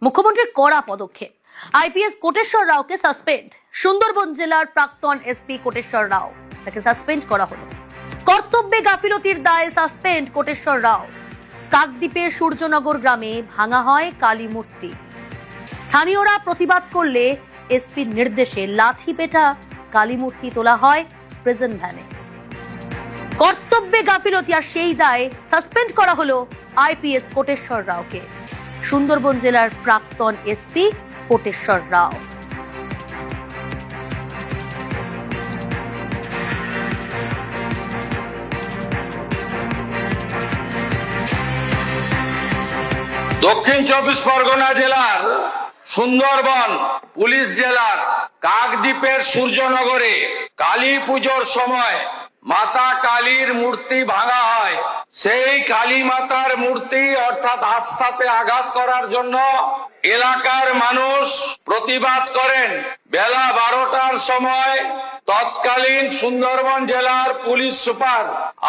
মুখ্যমন্ত্রীর কড়া পদক্ষেপ। আইপিএস কোটেশ্বর রাওকে সাসপেন্ড। সুন্দরবন জেলার প্রাক্তন এসপি কোটেশ্বর রাও, তাকে সাসপেন্ড করা হলো। কর্তব্যে গাফিলতির দায়ে সাসপেন্ড কোটেশ্বর রাও। কাকদ্বীপের সূর্যনগর গ্রামে ভাঙা হয় কালী মূর্তি। স্থানীয়রা প্রতিবাদ করলে এসপির নির্দেশে লাঠি পেটা কালী মূর্তি তোলা হয় প্রিজন ভ্যানে। কর্তব্যে গাফিলতি আর সেই দায়ে সাসপেন্ড করা হলো আইপিএস কোটেশ্বর রাওকে। সুন্দরবন জেলার প্রাক্তন এসপি কোটেশ্বর রাও। দক্ষিণ চব্বিশ পরগনা জেলার সুন্দরবন পুলিশ জেলার কাকদ্বীপের সূর্যনগরে কালী পুজোর সময় মাতা কালীর মূর্তি ভাঙা হয়। সেই কালী মাতার মূর্তি অর্থাৎ আস্থাতে আঘাত করার জন্য এলাকার মানুষ প্রতিবাদ করেন। বেলা 12টার সময় তৎকালীন সুন্দরবন জেলার পুলিশ সুপার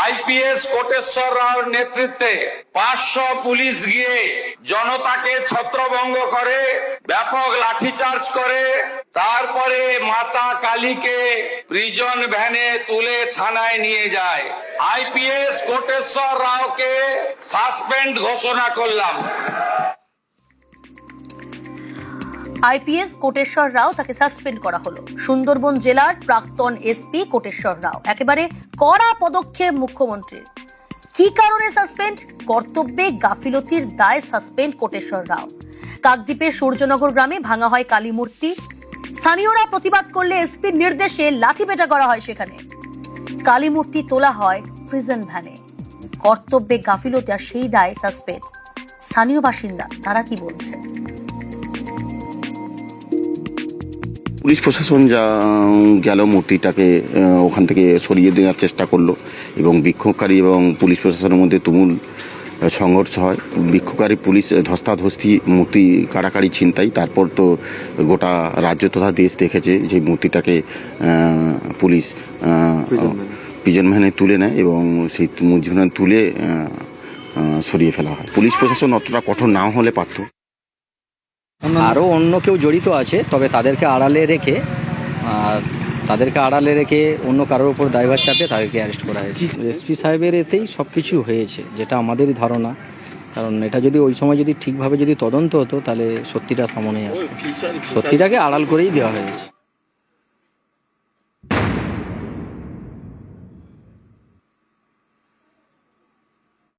আইপিএস কোটেশ্বর রাওর নেতৃত্বে 500 পুলিশ গিয়ে জনতাকে ছত্রভঙ্গ করে, ব্যাপক লাঠিচার্জ করে। তারপরে মাতা কালীকে প্রিজন ভ্যানে তুলে থানায় নিয়ে যায়। আইপিএস কোটেশ্বর রাওকে সাসপেন্ড ঘোষণা করলাম। আইপিএস কোটেশ্বর রাও, তাকে সাসপেন্ড করা হলো। সুন্দরবন জেলার প্রাক্তন এসপি কোটেশ্বর রাও। একেবারে কড়া পদক্ষেপ মুখ্যমন্ত্রীর। কি কারণে সাসপেন্ড? কর্তব্যে গাফিলতির দায়ে সাসপেন্ড কোটেশ্বর রাও। কাকদ্বীপের সূর্যনগর গ্রামে ভাঙা হয় কালী মূর্তি। স্থানীয়রা প্রতিবাদ করলে এসপির নির্দেশে লাঠিপেটা করা হয় সেখানে। কালী মূর্তি তোলা হয় প্রিজন ভ্যানে। কর্তব্যে গাফিলতি আর সেই দায়ে সাসপেন্ড। স্থানীয় বাসিন্দা তারা কি বলছে? পুলিশ প্রশাসন যা গেল মূর্তিটাকে ওখান থেকে সরিয়ে দেওয়ার চেষ্টা করলো এবং বিক্ষোভকারী এবং পুলিশ প্রশাসনের মধ্যে তুমুল সংঘর্ষ হয়। বিক্ষোভকারী পুলিশ ধস্তাধস্তি, মূর্তি কাড়াকাড়ি, ছিনতাই। তারপর তো গোটা রাজ্য তথা দেশ দেখেছে যে মূর্তিটাকে পুলিশ প্রিজন ভ্যানে তুলে নেয় এবং সেই মূর্তি ভ্যানে তুলে সরিয়ে ফেলা হয়। পুলিশ প্রশাসন অতটা কঠোর না হলে পারত। আরও অন্য কেউ জড়িত আছে, তবে তাদেরকে আড়ালে রেখে অন্য কারোর উপর দায়ভার চাপিয়ে তাদেরকে অ্যারেস্ট করা হয়েছে। এসপি সাহেবের এতেই সব কিছু হয়েছে, যেটা আমাদেরই ধারণা। কারণ এটা যদি ওই সময় যদি ঠিকভাবে যদি তদন্ত হতো তাহলে সত্যিটা সামনে আসতো। সত্যিটাকে আড়াল করেই দেওয়া হয়েছে।